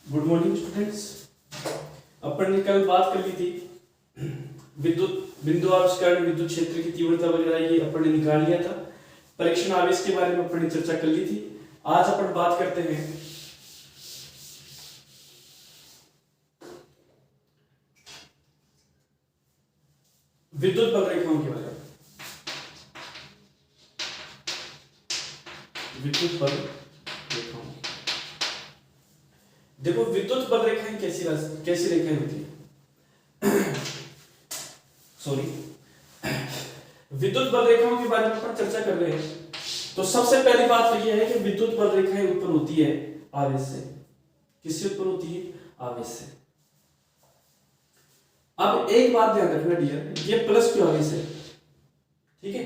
Good morning students. अपन ने कल बात कर ली थी विद्युत बिंदु आविष्करण, विद्युत क्षेत्र की तीव्रता वगैरह ये अपन ने निकाल लिया था। परीक्षण आवेश के बारे में अपन ने चर्चा कर ली थी। आज अपन बात करते हैं विद्युत बल रेखाओं के बारे में। विद्युत बल रेखाओं, देखो विद्युत बल रेखाएं कैसी रेखाएं होती है सॉरी विद्युत बल रेखाओं के बारे में अपन चर्चा कर रहे हैं। तो सबसे पहली बात तो यह है कि विद्युत बल रेखाएं उत्पन्न होती है आवेश से। किससे उत्पन्न होती है? आवेश से। अब एक बात ध्यान रखना डियर, ये प्लस क्यू आवेश है, ठीक है।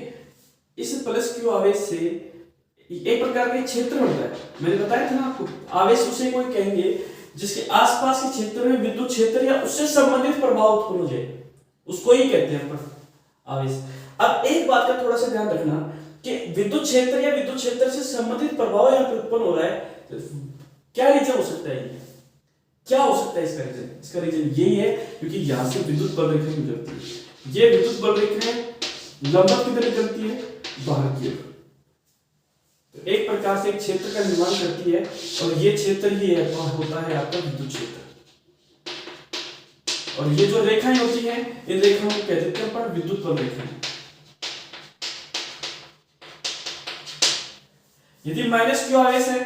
इस प्लस क्यू आवेश से एक प्रकार का क्षेत्र बनता है। मैंने बताया था ना आपको, आवेश उसे कोई कहेंगे जिसके आसपास के क्षेत्र में विद्युत क्षेत्र या उससे संबंधित प्रभाव उत्पन्न हो जाए, उसको ही कहते हैं अपन आवेश। अब एक बात का थोड़ा सा ध्यान रखना कि विद्युत क्षेत्र या विद्युत क्षेत्र से संबंधित प्रभाव यहाँ पे उत्पन्न हो रहा है, क्या रीजन हो सकता है? क्या हो सकता है इसका रीजन? इसका रीजन यही है क्योंकि यहां से विद्युत बल रेखाएं गुजरती है। ये विद्युत बल रेखाएं लंबवत की तरह चलती है बाहर की ओर, तो एक प्रकार से एक क्षेत्र का निर्माण करती है और ये क्षेत्र ही है होता है आपका विद्युत क्षेत्र। और ये जो रेखाएं होती हैं, इन रेखाओं को कह देते हैं अपन विद्युत बल रेखाएं। यदि माइनस क्यू आवेश है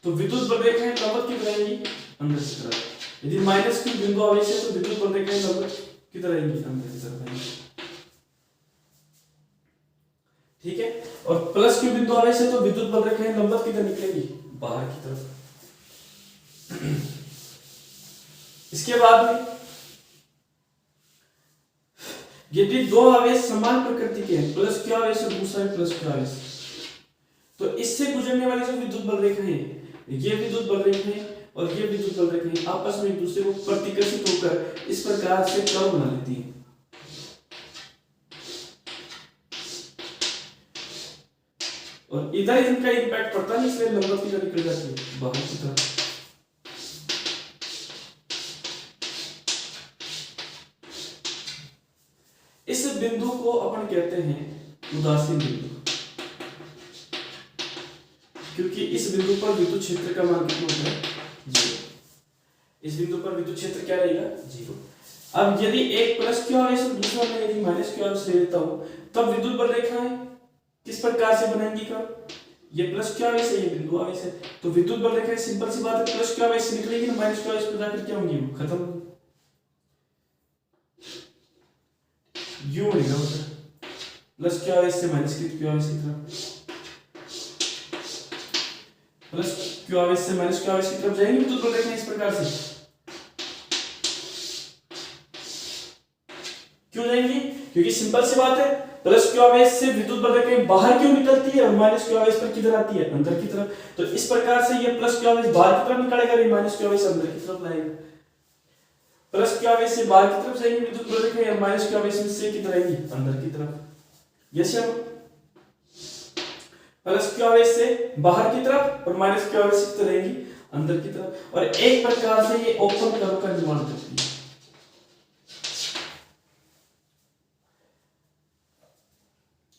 तो विद्युत बल रेखाएं लंबवत की तरह आएंगी अंदर की तरफ। यदि माइनस क्यू बिंदु आवेश है तो विद्युत बल रेखाएं लंबवत की तरह आएंगी अंदर की तरफ आएंगी, ठीक है। और प्लस क्यू बिंदु आवेश है तो विद्युत बल रेखाएं लंबवत की तरह निकलेंगी बाहर की तरफ। इसके बाद में यदि दो आवेश समान प्रकृति के हैं, प्लस क्यू आवेश और दूसरा है प्लस क्यू आवेश, तो इससे गुजरने वाली जो विद्युत बल रेखाएं हैं, ये विद्युत बल रेखाएं और ये विद्युत बल रेखाएं आपस में एक दूसरे को प्रतिकर्षित होकर इस प्रकार से कर्व बना लेती हैं। और इधर इनका इंपैक्ट पड़ता नहीं, इसलिए लंबवत की तरह निकल जाती है बाहर की तरफ। इस बिंदु को अपन कहते हैं उदासीन बिंदु, क्योंकि इस बिंदु पर विद्युत क्षेत्र का मान कितना होता है? 0। इस बिंदु पर विद्युत क्षेत्र क्या रहेगा? 0। अब यदि एक प्लस क्यू आवेश और दूसरा मैं यदि माइनस क्यू आवेश ले लेता हूं, तब विद्युत बल रेखाएं किस प्रकार से बनेंगी? कब ये प्लस क्यू आवेश है, ये बिंदु आवेश है, तो विद्युत बल रेखाएं सिंपल सी बात है प्लस क्यू आवेश से निकलेगी ना, माइनस क्यू आवेश पर जाकर क्या होंगी? खत्म होंगी। यू बनेगा प्लस क्यू आवेश से माइनस क्यू आवेश की तरफ, प्लस क्यू आवेश से माइनस क्यू आवेश की तरफ जाएंगे विद्युत बल रेखाएं इस प्रकार से। क्यों जाएंगी? क्योंकि सिंपल सी बात है, प्लस क्यू आवेश से विद्युत बल रेखाएं बाहर क्यों निकलती है और माइनस क्यू आवेश पर किधर आती है? अंदर की तरफ। तो इस प्रकार से ये प्लस क्यू आवेश बाहर की तरफ निकलेगा, ये माइनस क्यू आवेश अंदर की तरफ लाएगा। प्लस क्यू आवेश से बाहर की तरफ जाएंगे विद्युत बल रेखाएं और माइनस क्यू आवेश से किधर आएंगी? अंदर की तरफ। यस या नो? प्लस क्यू आवेश से बाहर की तरफ और माइनस क्यू आवेश से किधर आएंगी? अंदर की तरफ। और एक प्रकार से ये ओपन कर्व का निर्माण करती है।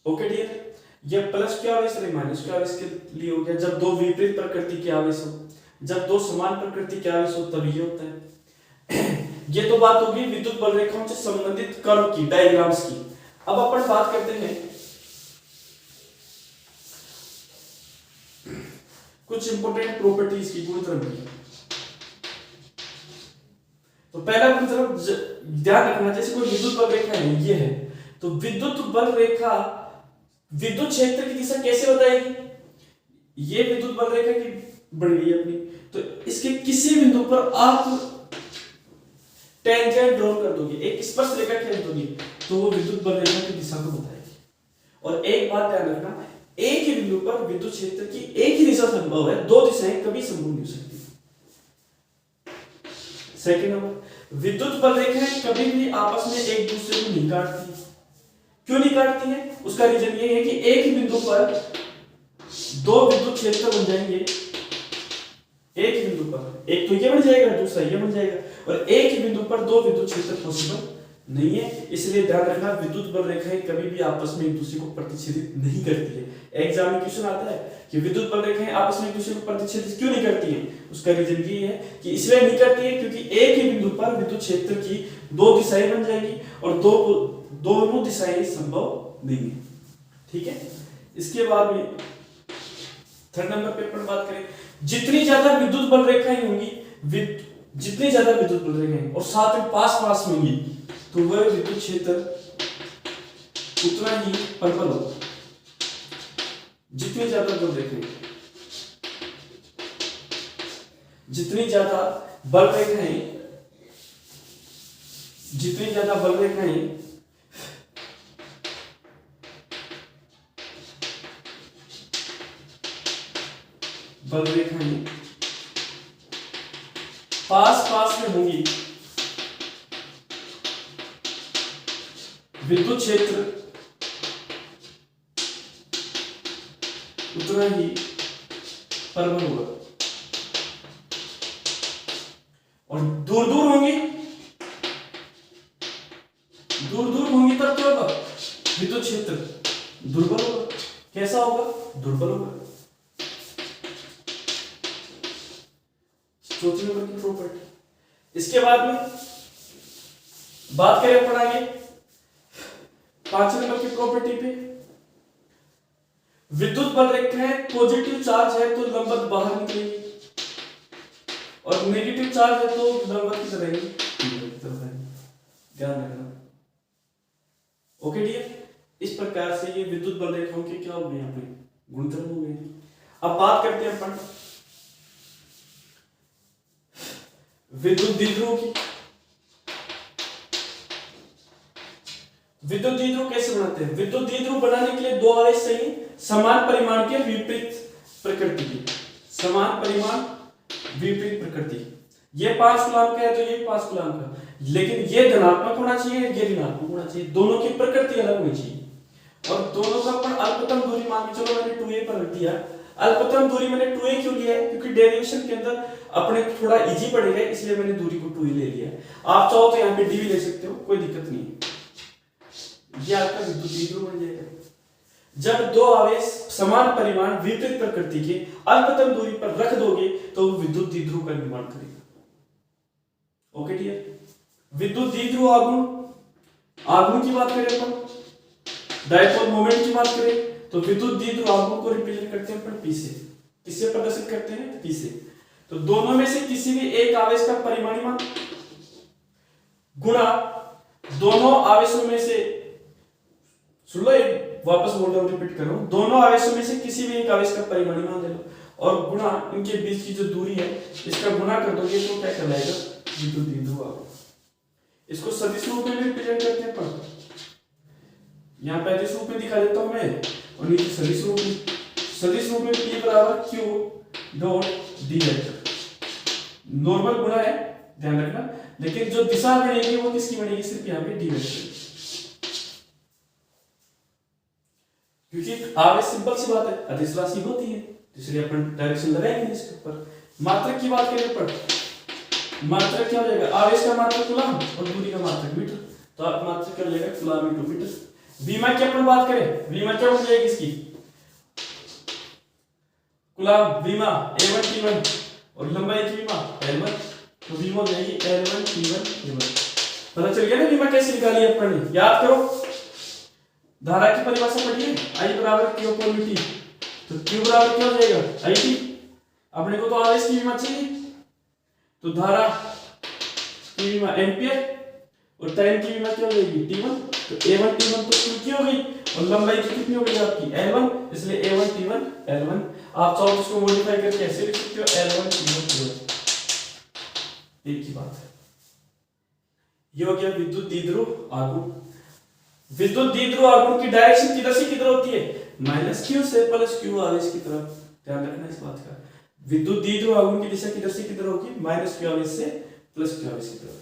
ओके डियर, ये प्लस क्यू आवेश और माइनस क्यू आवेश के लिए हो गया। जब दो विपरीत प्रकृति के आवेश हो, जब दो समान प्रकृति के आवेश हो तब ये होता है। ये तो बात होगी विद्युत बल रेखाओं से संबंधित कर्व की, डायग्राम्स की। अब अपन बात करते हैं कुछ इंपॉर्टेंट प्रॉपर्टीज की, गुणधर्म की। तो पहला गुणधर्म ध्यान रखना, जैसे कोई विद्युत बल रेखा है, ये है, तो विद्युत बल रेखा विद्युत क्षेत्र की दिशा कैसे बताएगी? ये विद्युत बल रेखा की बन गई अपनी, तो इसके किसी बिंदु पर आप टेंजेंट ड्रॉ कर दोगे, एक स्पर्श रेखा खींच दोगे, तो वो विद्युत बल रेखा की दिशा को बताएगी। और एक बात ध्यान रखना, एक ही बिंदु पर विद्युत क्षेत्र की एक ही दिशा संभव है, दो दिशाएं कभी संभव नहीं हो सकती। सेकंड नंबर, विद्युत बल रेखाएं कभी भी आपस में एक दूसरे को नहीं काटती। क्यों नहीं काटती है? उसका रीजन ये है कि एक ही बिंदु पर दो विद्युत क्षेत्र बन जाएंगे एक ही बिंदु पर, एक तो ये बन जाएगा, दूसरा ये बन जाएगा, और एक ही बिंदु पर दो विद्युत क्षेत्र पॉसिबल नहीं है। इसलिए ध्यान रखना, विद्युत बल रेखाएं कभी भी आपस में एक दूसरे को प्रतिच्छेदित नहीं करती है। एग्जाम में क्वेश्चन आता है कि विद्युत बल रेखाएं आपस में एक दूसरे को प्रतिच्छेदित क्यों नहीं करती हैं, उसका रीजन ये है कि इसलिए नहीं करती है क्योंकि एक ही बिंदु पर विद्युत क्षेत्र की दो दिशाएं बन जाएंगी और दोनों दिशाएं संभव नहीं है। ठीक है, इसके बाद में थर्ड नंबर पे अपन बात करें, जितनी ज्यादा विद्युत बल रेखाएं होंगी, जितनी ज्यादा विद्युत बल रेखाएं और साथ में पास पास में होंगी, तो वह विद्युत क्षेत्र उतना ही प्रबल होगा। जितनी ज्यादा बल रेखाएं, जितनी ज्यादा बल रेखाएं, जितनी ज्यादा बल रेखाएं बल रेखाएं पास पास में होंगी, विद्युत क्षेत्र उतना ही प्रबल होगा। और दूर दूर होंगी, दूर दूर होंगी तब क्या होगा, विद्युत क्षेत्र दुर्बल होगा। कैसा होगा, दुर्बल होगा। चौथे नंबर की प्रॉपर्टी। इसके बाद में बात करें अपन आगे पांचवें नंबर की प्रॉपर्टी पे, विद्युत बल रेखाएं पॉजिटिव चार्ज है तो लंबवत बाहर निकलेगी और नेगेटिव चार्ज है तो लंबवत की तरह ही। ध्यान रखना। ओके डियर, इस प्रकार से ये विद्युत बल रेखाओं के क्या हो गए, यहाँ पे गुणधर्म हो गए। अब बात करते हैं अपन विद्युत द्विध्रुव की। विद्युत द्विध्रुव कैसे बनाते हैं, विद्युत द्विध्रुव बनाने के लिए दो आवेश चाहिए समान परिमाण के विपरीत प्रकृति की, समान परिमाण विपरीत प्रकृति। ये 5 कूलम्ब का है तो ये 5 कूलम्ब का, लेकिन ये धनात्मक होना चाहिए, ये ऋणात्मक होना चाहिए, दोनों की प्रकृति अलग होनी चाहिए। और दोनों का अपन अल्पतम दूरी मान के चलो, मैंने 2a पर रख दिया। अल्पतम दूरी मैंने 2a क्यों लिया है, क्योंकि डेरिवेशन के अंदर अपने थोड़ा इजी पड़ेगा, इसलिए मैंने दूरी को 2a ले लिया है। आप चाहो तो यहाँ पे d भी ले सकते हो, कोई दिक्कत नहीं है। ये आपका विद्युत द्विध्रुव बन जाएगा। जब दो आवेश समान परिमाण विपरीत प्रकृति के अल्पतम दूरी पर रख दोगे तो वो विद्युत द्विध्रुव का निर्माण करेगा। ओके डियर, विद्युत द्विध्रुव आघूर्ण, आघूर्ण की बात करें अपन, डायपोल मोमेंट की बात करें तो विद्युत द्विध्रुव आघूर्ण को रिप्रेजेंट करते हैं अपन p से। किससे प्रदर्शित करते हैं, p से। तो दोनों में से किसी भी एक आवेश का परिमाणी मान गुणा दोनों आवेशों में से, सुन लो, वापस बोल रहा हूं, रिपीट कर रहा हूं, दोनों आवेशों में से किसी भी एक आवेश का परिमाणी मान ले लो और गुणा इनके बीच की जो दूरी है इसका गुणा कर दोगे तो क्या कहलाएगा, विद्युत द्विध्रुव आघूर्ण। इसको सदिश रूप में रिप्रेजेंट करते हैं अपन, यहाँ पे सदिश रूप में दिखा देता हूं मैं, और नीचे सदिश रूप में, सदिश रूप में P बराबर Q dot D vector. Normal गुणा है, ध्यान रखना, लेकिन जो दिशा बनेगी वो किसकी बनेगी, सिर्फ यहाँ पे D वेक्टर। क्योंकि आवेश सिंपल सी बात है, अदिश राशि होती है, इसलिए अपन डायरेक्शन लगाएंगे इसके ऊपर। मात्रक की बात करें पर, मात्रक क्या हो जाएगा, आवेश का मात्रक कूलम्ब और दूरी का मात्रक मीटर, तो आप मात्रक क्या हो जाएगा, कूलम्ब × मीटर। विमा की अपन बात करें, विमा क्या हो जाएगी इसकी, कूलम्ब विमा A1 T1 और लंबाई की विमा L1, तो विमा हो जाएगी L1 T1 A1। पता चल गया ना विमा कैसे निकाली अपन ने, याद करो, धारा की परिभाषा पढ़िए, I बराबर Q अपॉन T, तो Q बराबर क्या हो जाएगा, IT। अपने को तो आवेश की विमा चाहिए, तो धारा की विमा एम्पियर और टाइम की विमा क्या हो जाएगी, T1, तो A1 T1 तो Q की हो गई और लंबाई की कितनी हो गई आपकी, L1, इसलिए A1 T1 L1। आप चाहो तो इसको मॉडिफाई करके ऐसे लिख सकते हो, L1 T1 L1। एक ही बात है। ये हो गया विद्युत द्विध्रुव आघूर्ण। विद्युत द्विध्रुव आघूर्ण की डायरेक्शन किधर से किधर होती है, -q से +q आवेश की तरफ। ध्यान रखना इस बात का, विद्युत द्विध्रुव आघूर्ण की दिशा किधर से किधर होगी, -q आवेश से +q आवेश की तरफ।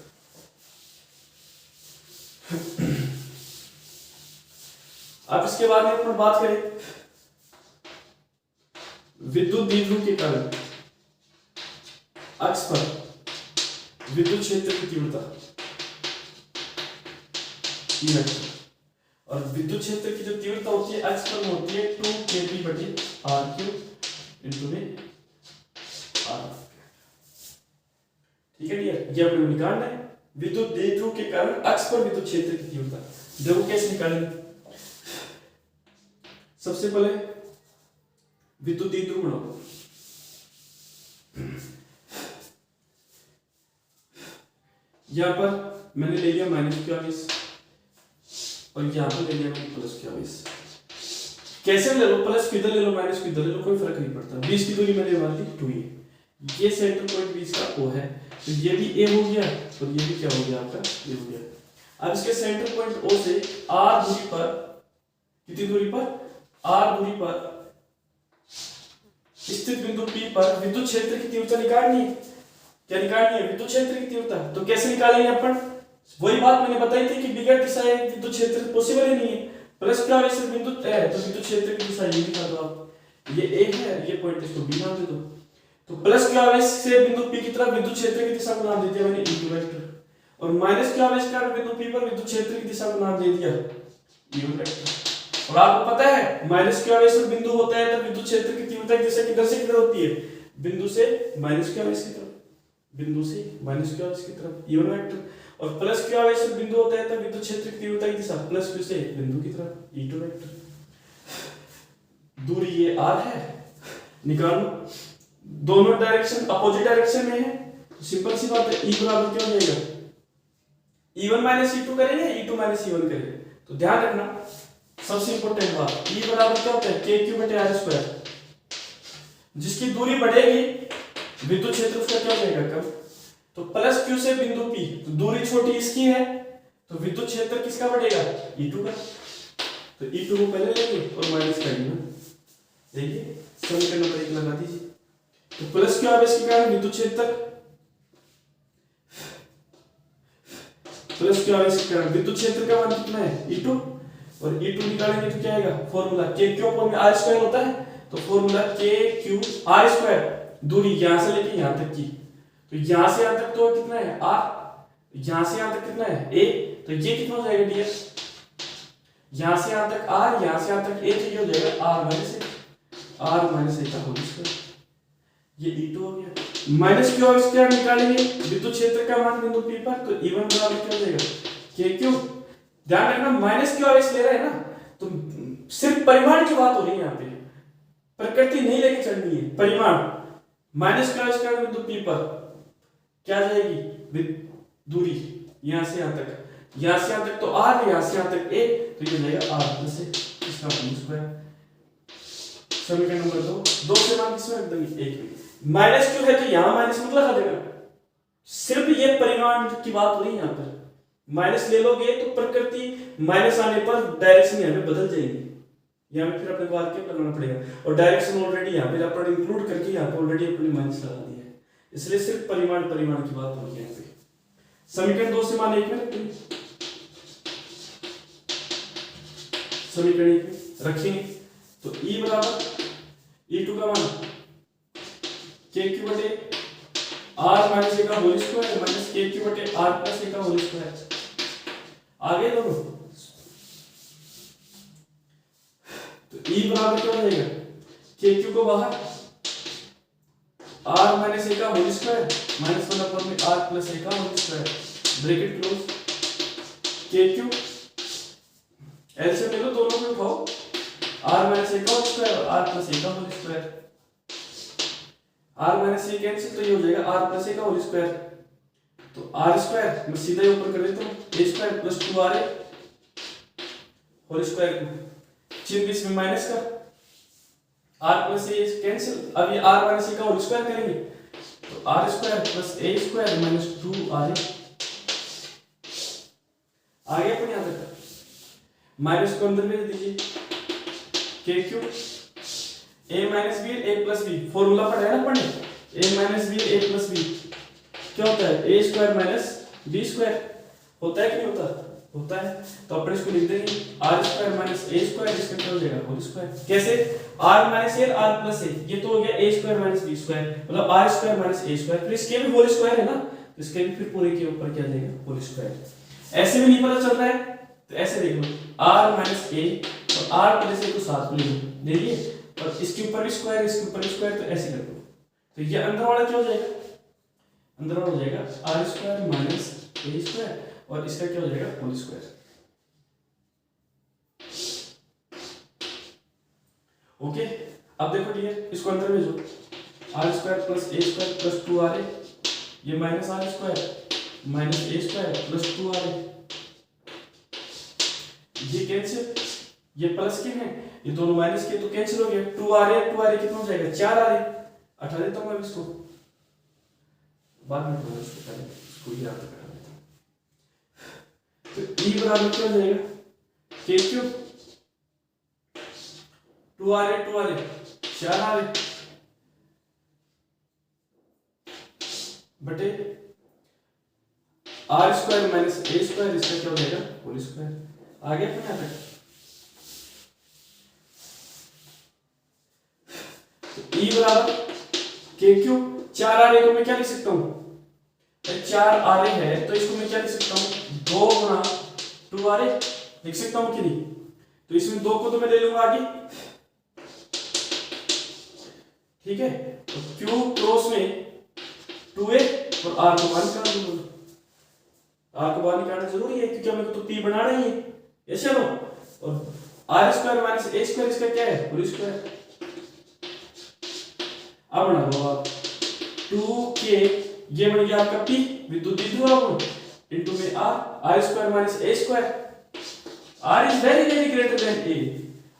अब इसके बाद में अपन बात करें विद्युत द्विध्रुव के कारण। अक्ष पर विद्युत क्षेत्र की तीव्रता E वेक्टर, और विद्युत क्षेत्र की जो तीव्रता होती है अक्ष पर होती है 2kp/r³ इनटू में r। ठीक है डियर, ये अपने निकालना है विद्युत द्विध्रुव के कारण अक्ष पर विद्युत क्षेत्र की तीव्रता। देखो कैसे निकालेंगे। सबसे पहले विद्युत द्विध्रुव बनाओ। यहां पर मैंने ले लिया -44 और यहां पर ले लिया मैंने +44। कैसे ले लो, प्लस किधर ले लो माइनस किधर ले लो, कोई फर्क नहीं पड़ता। 20 की दूरी मैंने मान ली 2a। ये सेंटर पॉइंट 20 का O है, तो ये भी A हो गया और ये भी क्या हो गया आपका A हो गया। अब इसके सेंटर पॉइंट O से r दूरी पर, कितनी दूरी पर, r दूरी पर स्थित बिंदु P पर विद्युत क्षेत्र की तीव्रता निकालनी है। क्या निकालनी है? विद्युत क्षेत्र की तीव्रता। तो कैसे निकालेंगे अपन? वही बात मैंने बताई थी कि बिगर दिशा है विद्युत क्षेत्र पॉसिबल ही नहीं है। प्लस क्या वैसे बिंदु है तो विद्युत क्षेत्र की दिशा ये निकाल दो आप। ये A है, ये पॉइंट इसको B नाम दे दो। तो प्लस क्या आवेश से बिंदु P की तरफ विद्युत क्षेत्र की दिशा को नाम दे दिया मैंने E वेक्टर, और माइनस क्या आवेश का बिंदु P पर विद्युत क्षेत्र की दिशा को नाम दे दिया U वेक्टर। और आपको पता है माइनस क्या आवेश पर बिंदु होता है तो विद्युत क्षेत्र की तीव्रता की दिशा किधर से किधर होती है? बिंदु से माइनस क्या आवेश की तरफ, बिंदु से माइनस क्या आवेश की तरफ E1 वेक्टर। और प्लस क्या आवेश पर बिंदु होता है तो विद्युत क्षेत्र की तीव्रता की दिशा प्लस Q से बिंदु की तरफ E2 वेक्टर। दूरी ये r है, निकालो। दोनों डायरेक्शन अपोजिट डायरेक्शन में है तो सिंपल सी बात है E बराबर क्या हो जाएगा? E1 E2 करेंगे, E2 E1 करेंगे। तो ध्यान रखना सबसे इंपॉर्टेंट बात, E बराबर क्या होता है? kq/r²। जिसकी दूरी बढ़ेगी विद्युत क्षेत्र उसका क्या हो जाएगा कम। तो प्लस Q से बिंदु P, तो दूरी छोटी इसकी है तो विद्युत क्षेत्र किसका बढ़ेगा? E2 का। तो E2 को पहले लेंगे और माइनस करेंगे। देखिए समीकरण नंबर 1 लगा दीजिए। तो प्लस क्या आवेश के कारण विद्युत क्षेत्र, प्लस क्या आवेश के कारण विद्युत क्षेत्र का मान कितना है? E2, और E2 निकालेंगे तो क्या आएगा? फॉर्मूला kq/r² होता है, तो फॉर्मूला kq/r²। दूरी यहां से लेके यहां तक की, तो यहां से यहां तक तो कितना है? r। यहां से यहां तक कितना है? a। तो ये कितना हो जाएगा डियर? यहां से यहां तक r, यहां से यहां तक a, तो ये हो जाएगा r - a का होल स्क्वायर। ये E2 हो गया। माइनस क्यू और स्क्वायर निकालेंगे विद्युत क्षेत्र का मान बिंदु P पर, तो E1 बराबर क्या हो जाएगा? kq। ध्यान रखना माइनस क्यू आवेश ले रहे हैं ना, तो सिर्फ परिमाण की बात हो रही है यहाँ पे, प्रकृति नहीं लेके चलनी है, परिमाण। माइनस क्यू आवेश का बिंदु P पर क्या जाएगी? दूरी यहां से यहां तक, यहां से यहां तक तो r, यहां से यहां तक a, तो ये हो जाएगा r प्लस a, इसका होल स्क्वायर। समीकरण नंबर 2 से मान किसमें रख देंगे? 1 में। माइनस क्यू है तो यहां माइनस मत लगा देना, सिर्फ ये परिमाण की बात हो रही है। यहां पर माइनस ले लोगे तो प्रकृति माइनस आने पर डायरेक्शन यहां पे बदल जाएगी, यहां पे फिर अपने को आर के लगाना पड़ेगा, और डायरेक्शन ऑलरेडी यहां पे अपन इंक्लूड करके यहां पे ऑलरेडी अपने माइनस लगा दिया है, इसलिए सिर्फ परिमाण की बात हो रही है यहां पे। समीकरण 2 से मान 1 में रखेंगे, समीकरण 1 में रखेंगे तो E बराबर E2 का मान kq/r - a का whole square minus kq/r + a का होल स्क्वायर। आगे दोनों तो E बराबर क्या हो जाएगा? kq को बाहर r - a का whole square minus 1/r + a का whole square, bracket close. kq LCM ले लो, दोनों को उठाओ, r - a का होल स्क्वायर और r + a का whole square. r - a cancel, तो ये हो जाएगा r + a का होल स्क्वायर। तो r² मैं सीधा ही ऊपर कर देता हूं, a² + 2ra होल स्क्वायर, चिन्ह इसमें माइनस का, r + a कैंसिल। अब ये r - a का होल स्क्वायर करेंगे तो r² + a² - 2ra। आगे अपन यहां तक माइनस को अंदर भेज दीजिए, kq a - b a + b, formula पढ़ा है ना पढ़ने, a - b a + b क्या होता है? a² - b² होता है कि नहीं होता? होता है, तो अपन इसको लिख देंगे r square minus a square, इसका क्या हो जाएगा होल स्क्वायर। कैसे, r minus a r plus a, ये तो हो गया a square minus b square, मतलब r square minus a square, फिर इसके भी होल स्क्वायर है ना, तो इसके भी फिर पूरे के ऊपर क्या जाएगा होल स्क्वायर। ऐसे भी नहीं पता चल रहा है तो ऐसे देख लो, आर माइनस ए और आर प्लस ए को साथ में ले लिए, और इसके ऊपर भी स्क्वायर, इसके ऊपर भी स्क्वायर, तो ऐसे कर दो, तो ये अंदर वाला क्या हो जाएगा, अंदर वाला हो जाएगा r square minus a square, और इसका क्या हो जाएगा होल स्क्वायर। ओके, अब देखो डियर, इसको अंदर भेजो, r square plus a square plus 2r, ये minus r square minus a square plus 2r, ये कैंसिल, ये प्लस के हैं, ये दोनों माइनस के, तो कैंसिल हो गया, 2r कितना हो जाएगा 4r, हटा देता हूं मैं इसको, बाद में तो इसको पहले इसको याद कर लेता हूं, तो e बराबर क्या हो जाएगा k क्यूब 2r 4r बटे r square minus a square, इसका क्या हो जाएगा होल स्क्वायर। आ गया अपने यहाँ तक, तो e बराबर k क्यूब 4r को मैं क्या लिख सकता हूँ, 4r है तो इसको मैं क्या लिख सकता हूँ 2 गुना 2r लिख सकता हूँ कि नहीं, तो इसमें 2 को तो मैं ले लूंगा आगे, ठीक है, तो q क्रॉस में 2a और r को बाहर निकाल दूंगा, r को बाहर निकालना जरूरी है क्योंकि हमें तो p बना रही है, ये चलो, और r square minus a square इसका क्या है होल स्क्वायर। अब बना लो आप 2k, ये बन गया आपका p विद्युत द्विध्रुव इनटू में r square minus a square, r is very very greater than a,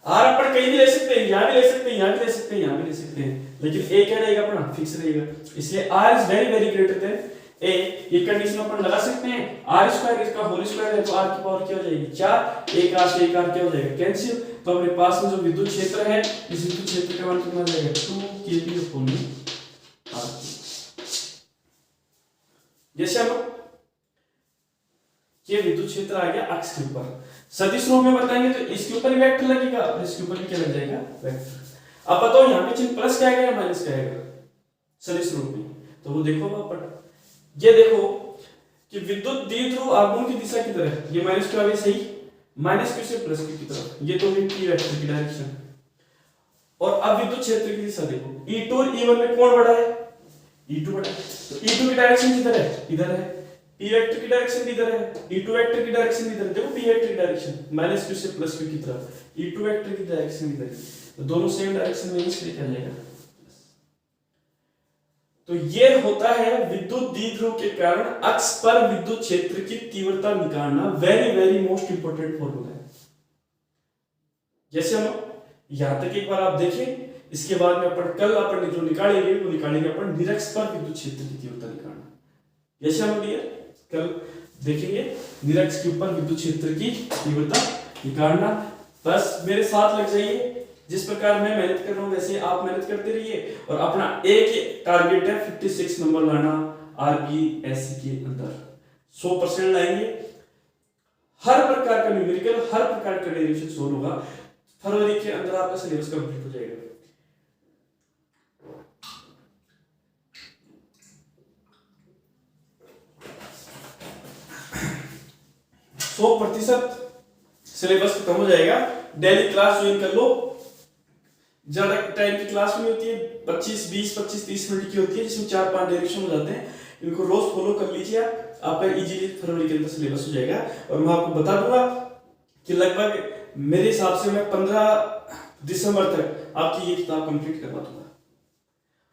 r अपन कहीं भी ले सकते हैं, यहां भी ले सकते हैं, यहां भी ले सकते हैं, यहां भी ले सकते हैं, लेकिन a क्या रहेगा अपना फिक्स रहेगा, इसलिए r is very very greater than a, ये कंडीशन अपन लगा सकते हैं, r स्क्वायर इसका होल स्क्वायर है तो r की पावर क्या हो जाएगी 4, एक r से एक r क्या हो जाएगा कैंसिल, तो अपने पास में जो विद्युत क्षेत्र है इस विद्युत क्षेत्र का मान कितना हो जाएगा 2kb अपॉन r। जैसे हम ये विद्युत क्षेत्र आ गया अक्ष के ऊपर, सदिश रूप में बताएंगे तो इसके ऊपर भी वेक्टर लगेगा और इसके ऊपर भी क्या लग जाएगा वेक्टर। अब बताओ यहाँ पे चिन्ह प्लस क्या आएगा या माइनस क्या आएगा सदिश रूप में, तो वो देखो अपन, ये देखो कि विद्युत द्विध्रुव आघूर्ण की दिशा की तरफ, ये माइनस क्यू आ गया सही, माइनस क्यू से प्लस क्यू की तरफ, ये तो हुई p वेक्टर की डायरेक्शन, और अब विद्युत क्षेत्र की दिशा देखो, E2 और E1 में कौन बड़ा है, E2 बड़ा है, तो E2 की डायरेक्शन किधर है, इधर है, P वेक्टर की डायरेक्शन किधर है, E2 वेक्टर की डायरेक्शन किधर है, देखो P वेक्टर की डायरेक्शन माइनस क्यू से प्लस क्यू की तरफ, E2 वेक्टर की डायरेक्शन किधर है, तो दोनों सेम डायरेक्शन में इसलिए क्या जाएगा। तो ये होता है विद्युत द्विध्रुव के कारण अक्ष पर विद्युत क्षेत्र की तीव्रता निकालना, very very most important formula है। जैसे हम यहां तक एक बार आप देखें, इसके बाद में अपन कल अपन जो निकालेंगे वो निकालेंगे अपन निरक्ष पर विद्युत क्षेत्र की तीव्रता निकालना, जैसे हम कल देखेंगे निरक्ष के ऊपर विद्युत क्षेत्र की तीव्रता निकालना। बस मेरे साथ लग जाइए, जिस प्रकार मैं मेहनत कर रहा हूं वैसे आप मेहनत करते रहिए, और अपना एक टारगेट है 56 नंबर लाना आरबीएससी के अंदर, 100% लाएंगे। हर प्रकार का न्यूमेरिकल, हर प्रकार का डेरिवेशन सोल्व होगा, फरवरी के अंदर आपका सिलेबस कंप्लीट हो जाएगा। सौ प्रतिशत सिलेबस खत्म हो जाएगा। डेली क्लास ज्वाइन कर लो, ज्यादा टाइम की क्लास नहीं होती है, 25-20-25-30 मिनट की होती है, जिसमें 4-5 डेरिवेशन हो जाते हैं। इनको रोज फॉलो कर लीजिए, आपका इजीली फरवरी के अंदर सिलेबस हो जाएगा। और मैं आपको बता दूंगा कि लगभग मेरे हिसाब से मैं 15 दिसंबर तक आपकी ये किताब कंप्लीट करवा दूंगा,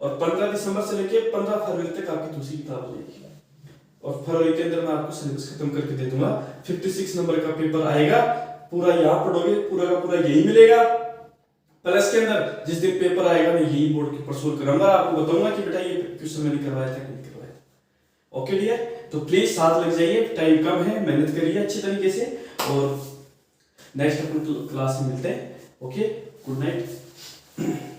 और 15 दिसंबर से लेके 15 फरवरी तक आपकी दूसरी किताब हो जाएगी, और फरवरी के अंदर मैं आपको सिलेबस खत्म करके दे दूंगा। 56 नंबर का पेपर आएगा, पूरा यहाँ पढ़ोगे, पूरा का पूरा यही मिलेगा। प्लस के अंदर जिस दिन पेपर आएगा मैं यही बोर्ड के ऊपर सोल्व करूंगा, आपको बताऊंगा कि बेटा ये क्वेश्चन मैंने करवाया था कि नहीं करवाया। ओके डियर, तो प्लीज साथ लग जाइए, टाइम कम है, मेहनत करिए अच्छे तरीके से, और नेक्स्ट अपन क्लास में मिलते हैं। Okay, good night.